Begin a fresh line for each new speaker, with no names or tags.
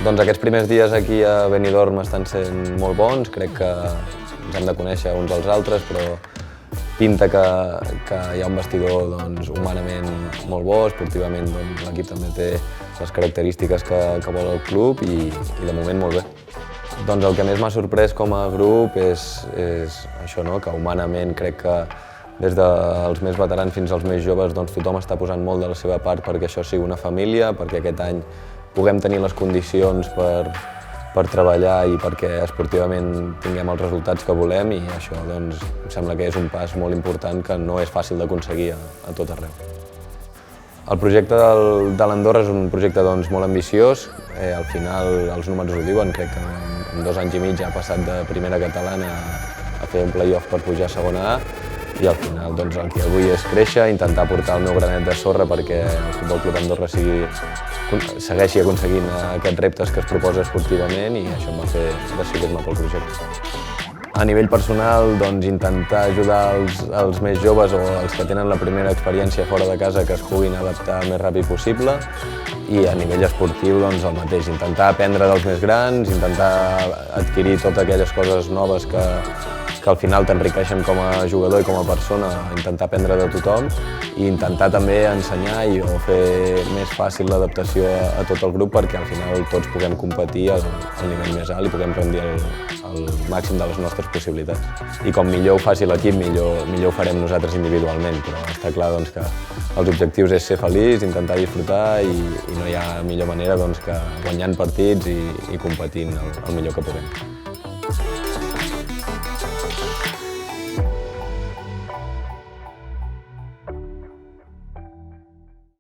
Doncs aquests primers dies aquí a Benidorm estan sent molt bons, crec que ens hem de conèixer uns als altres, però pinta que hi ha un vestidor humanament molt bo, esportivament l'equip també té les característiques que vol el club i de moment molt bé. Doncs el que més m'ha sorprès com a grup és això, que humanament crec que des dels més veterans fins als més joves tothom està posant molt de la seva part perquè això sigui una família, perquè aquest any puguem tenir les condicions per treballar i perquè esportivament tinguem els resultats que volem i això em sembla que és un pas molt important que no és fàcil d'aconseguir a tot arreu. El projecte de l'Andorra és un projecte molt ambiciós, al final els números ho diuen, crec que en 2 anys i mig ha passat de primera catalana a fer un play-off per pujar a segona A i al final el que vull és créixer, intentar portar el meu granet de sorra perquè el Futbol Club Andorra segueixi aconseguint aquests reptes que es proposa esportivament i això em va fer decidir-me pel projecte. A nivell personal, intentar ajudar els més joves o els que tenen la primera experiència fora de casa que es puguin adaptar el més ràpid possible i a nivell esportiu el mateix, intentar aprendre dels més grans, intentar adquirir totes aquelles coses noves que al final t'enriqueixen com a jugador i com a persona, intentar aprendre de tothom i intentar també ensenyar o fer més fàcil l'adaptació a tot el grup perquè al final tots puguem competir al nivell més alt i puguem rendir el màxim de les nostres possibilitats. I com millor ho faci l'equip, millor ho farem nosaltres individualment, però està clar que els objectius és ser feliç, intentar disfrutar i no hi ha millor manera que guanyant partits i competint el millor que puguem.